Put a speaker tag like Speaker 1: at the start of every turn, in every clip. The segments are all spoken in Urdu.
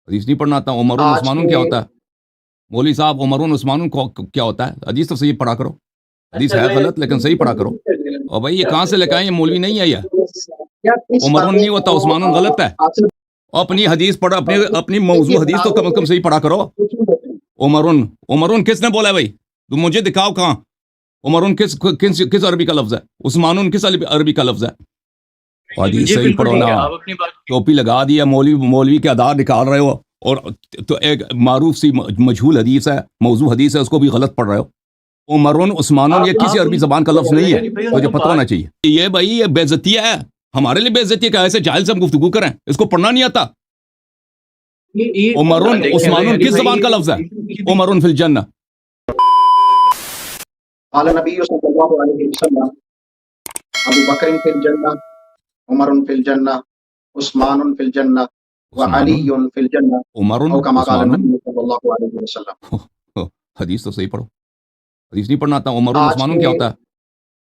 Speaker 1: حدیث نہیں پڑھنا آتا. عمر عثمان کیا ہوتا ہے مولوی صاحب؟ عمر عثمان کیا ہوتا ہے؟ حدیث تو صحیح پڑھا کرو. حدیث ہے غلط لیکن صحیح پڑھا کرو. اور بھائی یہ کہاں سے لے کے آئے؟ یہ مولوی نہیں ہے. یہ عمر نہیں ہوتا، عثمان غلط ہے. اپنی حدیث پڑھو، اپنی موضوع حدیث تو کم از کم صحیح پڑھا کرو. عمر کس نے بولا ہے بھائی؟ تم مجھے دکھاؤ کہاں. عمر کس عربی کا لفظ ہے؟ عثمان کس عربی کا لفظ ہے؟ حدیث صحیح پڑھو نا. ٹوپی لگا دیا مولوی کے آدھار نکال رہے ہو، اور تو ایک معروف سی مجہول حدیث ہے، موضوع حدیث ہے، اس کو بھی غلط پڑھ رہے ہو. عمر عثمان یہ کسی عربی زبان کا لفظ نہیں ہے، مجھے پتہ ہونا چاہیے. یہ بھائی یہ بے عزتی ہے، ہمارے لیے بے عزتی ہے کہ ایسے جاہل سے ہم گفتگو کریں. اس کو پڑھنا نہیں آتا. عمر عثمان کس زبان کا لفظ ہے؟ عمر فی الجنہ.
Speaker 2: قال نبی صلی اللہ علیہ وسلم ابو بکر فی الجنہ، عمر فی الجنہ، عثمان فی الجنہ، وعلی فی الجنہ،
Speaker 1: عمر
Speaker 2: او کما قال
Speaker 1: عثمان.
Speaker 2: نبی صلی اللہ علیہ وسلم.
Speaker 1: حدیث تو صحیح پڑھو. حدیث نہیں پڑھنا آتا. عمر عثمان کیا ہوتا ہے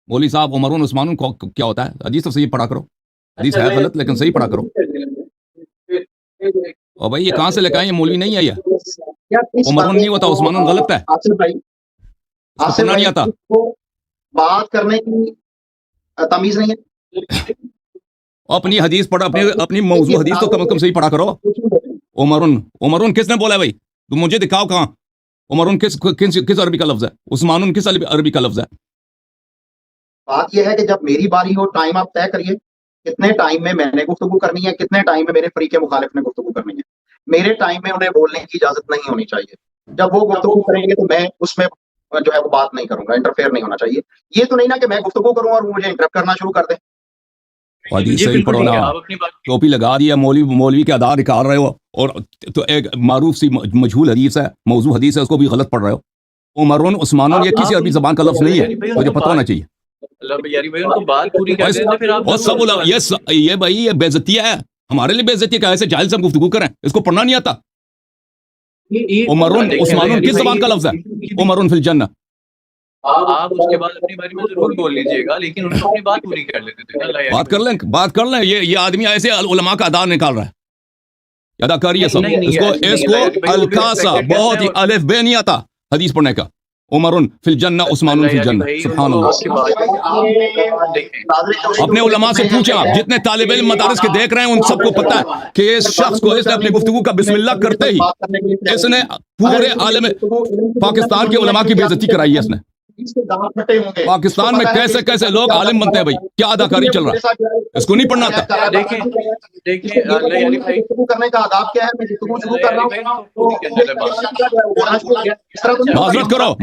Speaker 1: مولوی صاحب؟ عمر عثمان کیا ہوتا ہے؟ حدیث تو صحیح پڑھا کرو. حدیث ہے غلط لیکن صحیح پڑھا کرو. اور بھائی یہ کہاں سے لے کے آئے؟ یہ مولوی نہیں ہے. یہ عمر نہیں ہوتا، عثمان غلط ہے.
Speaker 2: آصف بھائی،
Speaker 1: اس کو پڑھنا نہیں آتا.
Speaker 2: بات کرنے کی تمیز نہیں ہے.
Speaker 1: اپنی حدیث پڑھو، اپنی موضوع حدیث تو کم از کم صحیح پڑھا کرو. عمر کس نے بولا ہے بھائی؟ تم مجھے دکھاؤ کہاں. عمر کس عربی کا لفظ ہے؟ عثمان کس عربی کا لفظ ہے؟
Speaker 2: بات یہ ہے کہ جب میری باری ہو، ٹائم آپ طے کریے کتنے ٹائم میں نے گفتگو کرنی ہے، کتنے ٹائم میں میرے فریق مخالف نے گفتگو کرنی ہے. میرے ٹائم میں انہیں بولنے کی اجازت نہیں ہونی چاہیے. جب وہ گفتگو کریں گے تو میں اس میں جو ہے وہ بات نہیں کروں گا، انٹرفیئر نہیں ہونا چاہیے. یہ تو نہیں نا کہ میں گفتگو کروں اور وہ مجھے انٹرپٹ کرنا شروع کر دیں.
Speaker 1: حدیث صحیح پڑھو نا. ٹوپی لگا دیا مولوی کے آدھار نکال رہے ہو، اور تو ایک معروف سی مجہول حدیث ہے، موضوع حدیث ہے، اس کو بھی غلط پڑھ رہے ہو. عمر عثمان یہ کسی عربی زبان کا لفظ نہیں ہے، مجھے پتہ ہونا چاہیے. اور سب یہ بھائی یہ بے عزتی ہے، ہمارے لیے بے عزتی ہے کہ ایسے جاہل سے ہم گفتگو کریں. اس کو پڑھنا نہیں آتا. عمر عثمان کس زبان کا لفظ ہے؟ عمر فی الجنہ.
Speaker 3: آپ اس کے بعد اپنی باری میں ضرور بول لیجئے گا، لیکن ان کو اپنی بات پوری کر لیتے تھے.
Speaker 1: بات کر لیں. یہ آدمی ایسے علماء کا آدھار نکال رہا ہے. ادا کریے سب. اس کو الکاسا بہت ہی الف بے نہیں آتا حدیث پڑھنے کا. عمر فی الجنہ، عثمان فی الجنہ. سبحان اللہ. اپنے علماء سے پوچھیں، آپ جتنے طالب علم مدارس کے دیکھ رہے ہیں ان سب کو پتہ ہے کہ اس شخص کو، اس نے اپنی گفتگو کا بسم اللہ کرتے ہی اس نے پورے عالم پاکستان کے علماء کی بے عزتی کرائی ہے. اس نے پاکستان میں کیسے کیسے لوگ عالم بنتے ہیں بھائی. کیا اداکاری چل رہا ہے؟ اس کو نہیں پڑھنا آتا.
Speaker 3: دیکھیں
Speaker 2: کرنے کا آداب کیا ہے. میں گفتگو شروع کر رہا ہوں.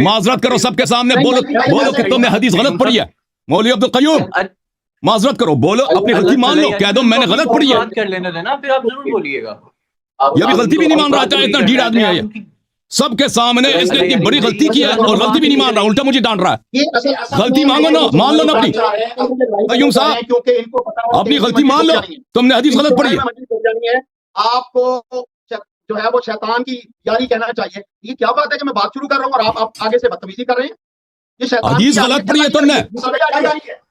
Speaker 1: معذرت کرو سب کے سامنے. بولو کہ تم نے حدیث غلط پڑھی ہے. مولوی عبدالقیوم معذرت کرو، بولو اپنی غلطی مان لو. کہہ دو میں نے غلط پڑھی ہے.
Speaker 3: بات کر لینے دینا، پھر آپ ضرور بولیے گا.
Speaker 1: یہ بھی غلطی بھی نہیں مان رہا تھا. اتنا ڈھیر آدمی ہے یہ. سب کے سامنے اس نے اتنی بڑی غلطی کی ہے اور غلطی بھی نہیں مان رہا، الٹا مجھے ڈانٹ رہا ہے. غلطی مانگو نا، مان لو نا اپنی. قیوم صاحب اپنی غلطی مان لو، تم نے حدیث غلط پڑھی ہے.
Speaker 2: آپ کو جو ہے وہ شیطان کی یاری کہنا چاہیے. یہ کیا بات ہے کہ میں بات شروع کر رہا ہوں اور آپ آگے سے بدتمیزی کر رہے ہیں. یہ شیطان
Speaker 1: حدیث غلط پڑھی ہے تم نے.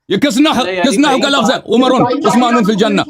Speaker 1: یہ کس نحو کا لفظ ہے؟ عمر عثمان فی الجنہ.